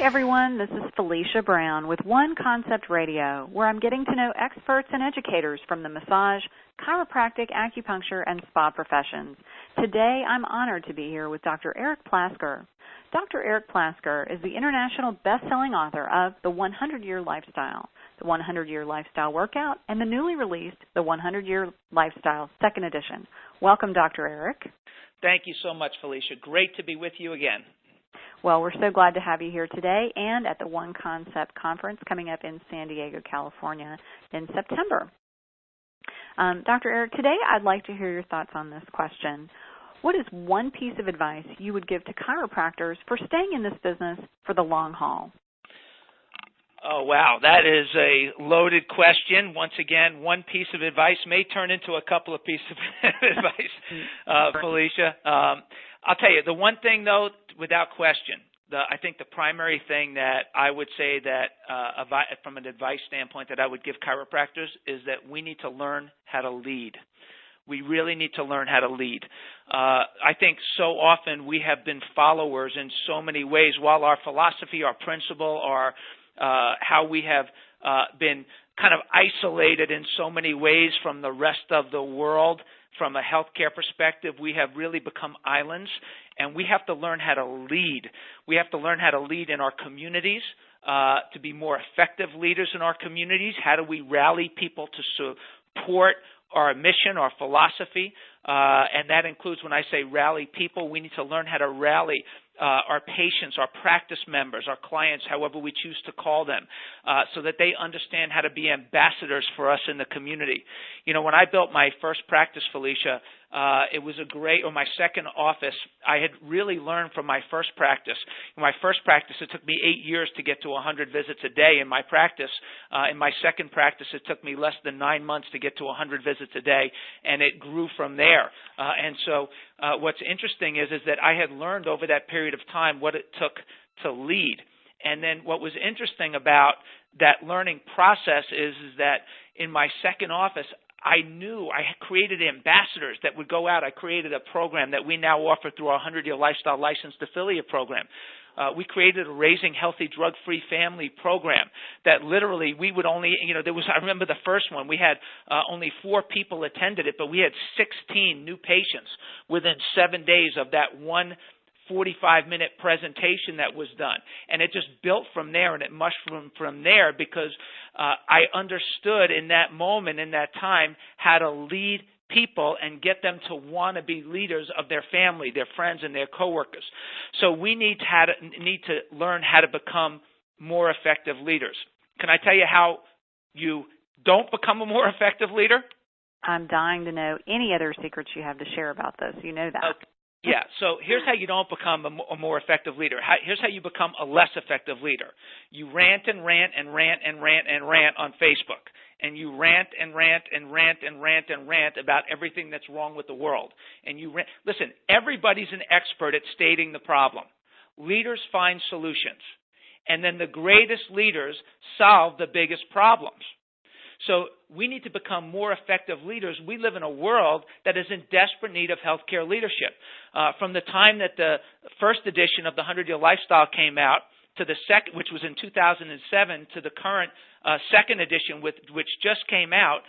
everyone. This is Felicia Brown with One Concept Radio, where I'm getting to know experts and educators from the massage, chiropractic, acupuncture, and spa professions. Today, I'm honored to be here with Dr. Eric Plasker. Dr. Eric Plasker is the international best-selling author of The 100-Year Lifestyle, The 100-Year Lifestyle Workout, and the newly released The 100-Year Lifestyle Second Edition. Welcome, Dr. Eric. Thank you so much, Felicia. Great to be with you again. Well, we're so glad to have you here today and at the One Concept Conference coming up in San Diego, California in September. Dr. Eric, today I'd like to hear your thoughts on this question. What is one piece of advice you would give to chiropractors for staying in this business for the long haul? Oh, wow. That is a loaded question. Once again, one piece of advice may turn into a couple of pieces of advice, Felicia. I'll tell you, the one thing, though, without question, I think the primary thing that I would say that from an advice standpoint that I would give chiropractors is that we need to learn how to lead. We really need to learn how to lead. I think so often we have been followers in so many ways. While our philosophy, our principle, our how we have been kind of isolated in so many ways from the rest of the world, from a healthcare perspective, we have really become islands, and we have to learn how to lead. We have to learn how to lead in our communities, to be more effective leaders in our communities. How do we rally people to support our mission, our philosophy? And that includes, when I say rally people, we need to learn how to rally our patients, our practice members, our clients, however we choose to call them, so that they understand how to be ambassadors for us in the community. You know, when I built my first practice, Felicia, it was my second office, I had really learned from my first practice. In my first practice, it took me 8 years to get to 100 visits a day in my practice. In my second practice, it took me less than 9 months to get to 100 visits a day, and it grew from there. And so what's interesting is that I had learned over that period of time what it took to lead. And then what was interesting about that learning process is that in my second office, I knew I had created ambassadors that would go out. I created a program that we now offer through our 100-Year Lifestyle Licensed Affiliate Program. We created a Raising Healthy Drug-Free Family program that literally we would only, I remember the first one, we had only 4 people attended it, but we had 16 new patients within 7 days of that one 45-minute presentation that was done. And it just built from there, and it mushroomed from there because I understood in that moment, in that time, how to lead people and get them to want to be leaders of their family, their friends, and their coworkers. So we need to learn how to become more effective leaders. Can I tell you how you don't become a more effective leader? I'm dying to know any other secrets you have to share about this. You know that. Okay. Yeah, so here's how you don't become a more effective leader. Here's how you become a less effective leader. You rant and rant and rant and rant and rant on Facebook. And you rant and rant and rant and rant and rant about everything that's wrong with the world. And listen, everybody's an expert at stating the problem. Leaders find solutions. And then the greatest leaders solve the biggest problems. So we need to become more effective leaders. We live in a world that is in desperate need of healthcare leadership. From the time that the first edition of the 100-Year Lifestyle came out to the second, which was in 2007, to the current second edition, which just came out,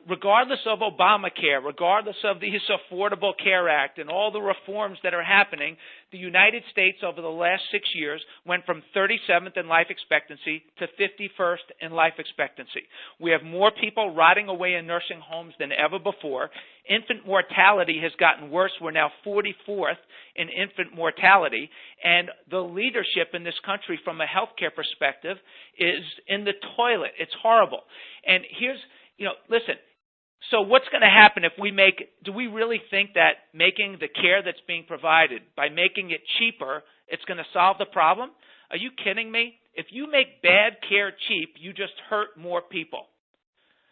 regardless of Obamacare, regardless of the Affordable Care Act and all the reforms that are happening, the United States over the last 6 years went from 37th in life expectancy to 51st in life expectancy. We have more people rotting away in nursing homes than ever before. Infant mortality has gotten worse. We're now 44th in infant mortality. And the leadership in this country from a healthcare perspective is in the toilet. It's horrible. And here's, listen, so what's going to happen if do we really think that making the care that's being provided, by making it cheaper, it's going to solve the problem? Are you kidding me? If you make bad care cheap, you just hurt more people.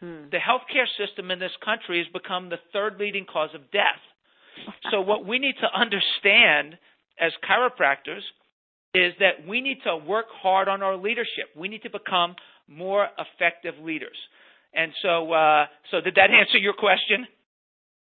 The healthcare system in this country has become the third leading cause of death. So what we need to understand as chiropractors is that we need to work hard on our leadership. We need to become more effective leaders. And so did that answer your question?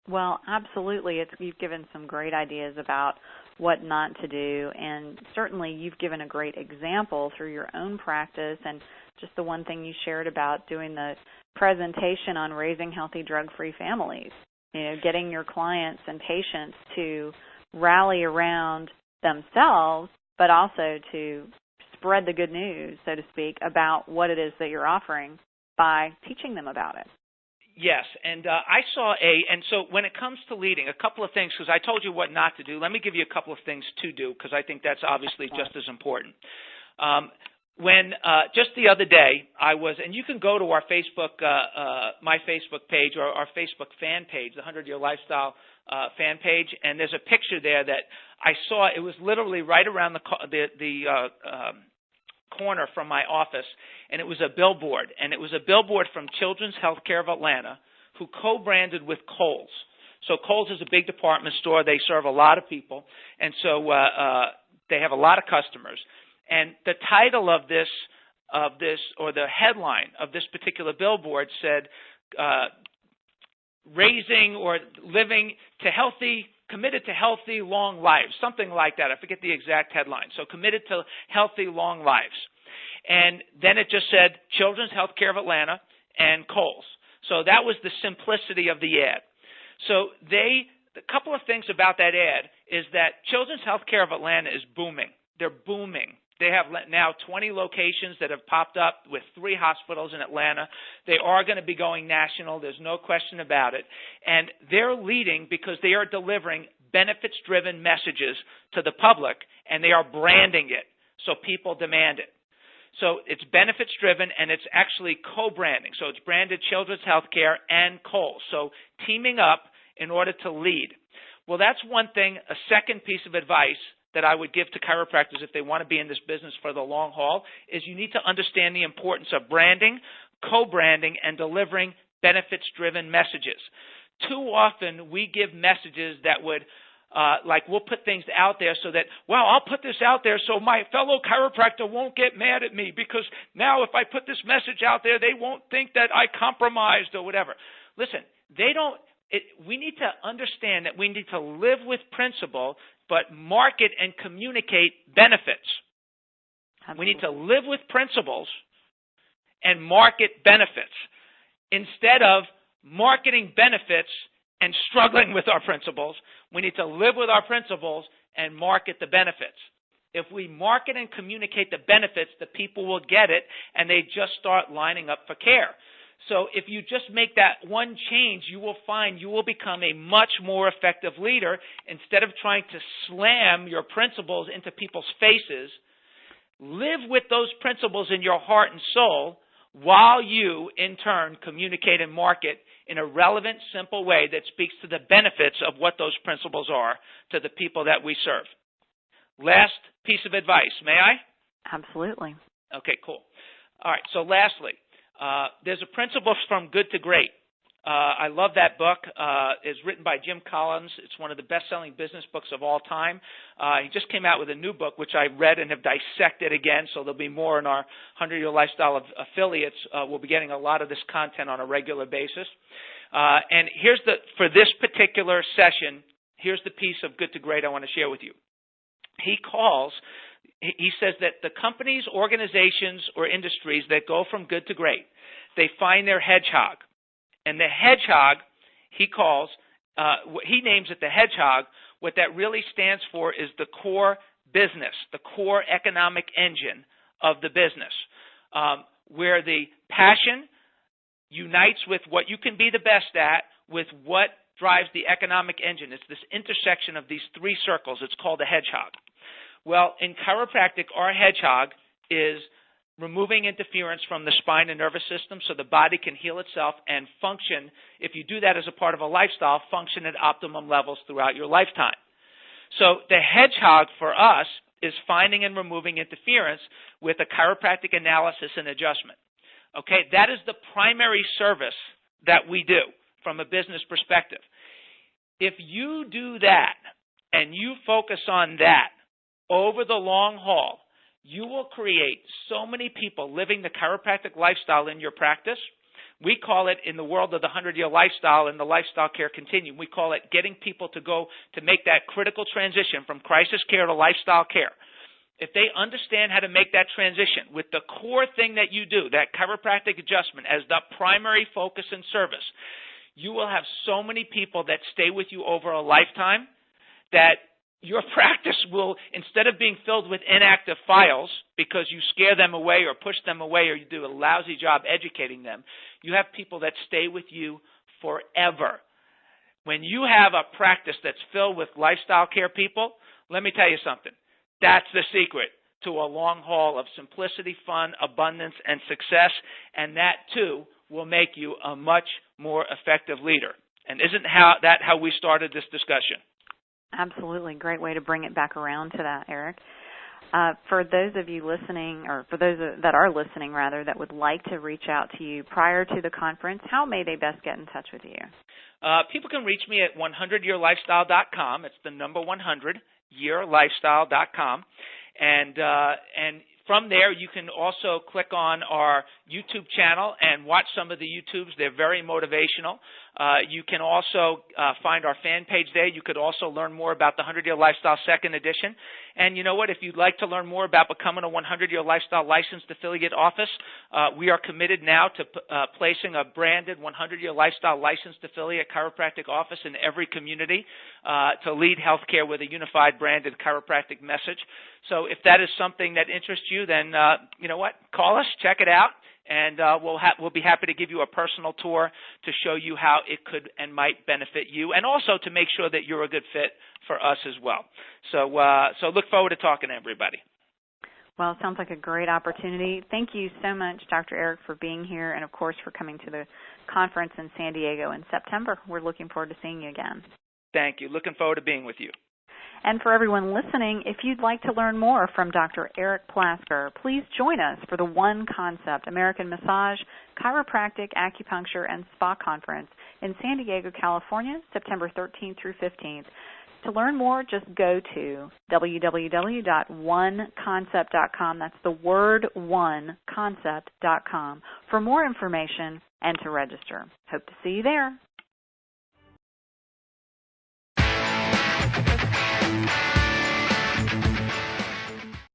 Well, absolutely. You've given some great ideas about what not to do, and certainly you've given a great example through your own practice and just the one thing you shared about doing the presentation on raising healthy drug-free families. Getting your clients and patients to rally around themselves, but also to spread the good news, so to speak, about what it is that you're offering by teaching them about it. Yes, and and so when it comes to leading, a couple of things, because I told you what not to do. Let me give you a couple of things to do, because I think that's obviously just as important. When just the other day I was, and you can go to our Facebook, my Facebook page or our Facebook fan page, the 100-Year Lifestyle fan page, and there's a picture there that I saw. It was literally right around the corner from my office, and it was a billboard, and it was a billboard from Children's Healthcare of Atlanta, who co-branded with Kohl's. So Kohl's is a big department store. They serve a lot of people, and so they have a lot of customers. And the title of this, or the headline of this particular billboard said, raising or living to healthy, committed to healthy, long lives, something like that. I forget the exact headline. So committed to healthy, long lives. And then it just said Children's Healthcare of Atlanta and Kohl's. So that was the simplicity of the ad. So a couple of things about that ad is that Children's Healthcare of Atlanta is booming. They're booming. They have now 20 locations that have popped up with 3 hospitals in Atlanta. They are going to be going national. There's no question about it. And they're leading because they are delivering benefits-driven messages to the public, and they are branding it so people demand it. So it's benefits-driven, and it's actually co-branding. So it's branded Children's Healthcare and Kohl's. So teaming up in order to lead. Well, that's one thing. A second piece of advice that I would give to chiropractors if they want to be in this business for the long haul is you need to understand the importance of branding, co-branding, and delivering benefits-driven messages. Too often we give messages that would, like we'll put things out there so that, well, I'll put this out there so my fellow chiropractor won't get mad at me because now if I put this message out there, they won't think that I compromised or whatever. Listen, we need to understand that we need to live with principle, but market and communicate benefits. Absolutely. We need to live with principles and market benefits instead of marketing benefits and struggling with our principles. We need to live with our principles and market the benefits. If we market and communicate the benefits, the people will get it, and they just start lining up for care. So if you just make that one change, you will find you will become a much more effective leader. Instead of trying to slam your principles into people's faces, live with those principles in your heart and soul while you, in turn, communicate and market in a relevant, simple way that speaks to the benefits of what those principles are to the people that we serve. Last piece of advice, may I? Absolutely. Okay, cool. All right, so lastly, there's a principle from good to great. I love that book. It's written by Jim Collins. It's one of the best-selling business books of all time. He just came out with a new book, which I read and have dissected again, so there'll be more in our 100-Year Lifestyle affiliates. We'll be getting a lot of this content on a regular basis. And for this particular session, here's the piece of good to great I want to share with you. He says that the companies, organizations, or industries that go from good to great, they find their hedgehog. And the hedgehog, he names it the hedgehog. What that really stands for is the core business, the core economic engine of the business, where the passion unites with what you can be the best at with what drives the economic engine. It's this intersection of these 3 circles. It's called a hedgehog. Well, in chiropractic, our hedgehog is removing interference from the spine and nervous system so the body can heal itself and function, if you do that as a part of a lifestyle, function at optimum levels throughout your lifetime. So the hedgehog for us is finding and removing interference with a chiropractic analysis and adjustment. Okay, that is the primary service that we do from a business perspective. If you do that and you focus on that over the long haul, you will create so many people living the chiropractic lifestyle in your practice We call it, in the world of the 100-year lifestyle and the lifestyle care continuum, we call it getting people to go to make that critical transition from crisis care to lifestyle care. If they understand how to make that transition with the core thing that you do, that chiropractic adjustment as the primary focus and service, you will have so many people that stay with you over a lifetime that your practice will, instead of being filled with inactive files because you scare them away or push them away or you do a lousy job educating them, you have people that stay with you forever. When you have a practice that's filled with lifestyle care people, let me tell you something. That's the secret to a long haul of simplicity, fun, abundance, and success, and that, too, will make you a much more effective leader. And isn't that how we started this discussion? Absolutely. Great way to bring it back around to that, Eric. For those of you listening, or for those that are listening, rather, that would like to reach out to you prior to the conference, how may they best get in touch with you? People can reach me at 100yearlifestyle.com. It's the number 100yearlifestyle.com. And from there, you can also click on our YouTube channel and watch some of the YouTubes. They're very motivational. You can also find our fan page there. You could also learn more about the 100-Year Lifestyle Second Edition. And you know what? If you'd like to learn more about becoming a 100-Year Lifestyle Licensed Affiliate Office, we are committed now to placing a branded 100-Year Lifestyle Licensed Affiliate Chiropractic Office in every community to lead healthcare with a unified branded chiropractic message. So if that is something that interests you, then you know what? Call us, check it out. And we'll be happy to give you a personal tour to show you how it could and might benefit you, and also to make sure that you're a good fit for us as well. So look forward to talking to everybody. Well, it sounds like a great opportunity. Thank you so much, Dr. Eric, for being here, and, of course, for coming to the conference in San Diego in September. We're looking forward to seeing you again. Thank you. Looking forward to being with you. And for everyone listening, if you'd like to learn more from Dr. Eric Plasker, please join us for the One Concept American Massage, Chiropractic, Acupuncture, and Spa Conference in San Diego, California, September 13th through 15th. To learn more, just go to www.oneconcept.com. That's the word oneconcept.com for more information and to register. Hope to see you there.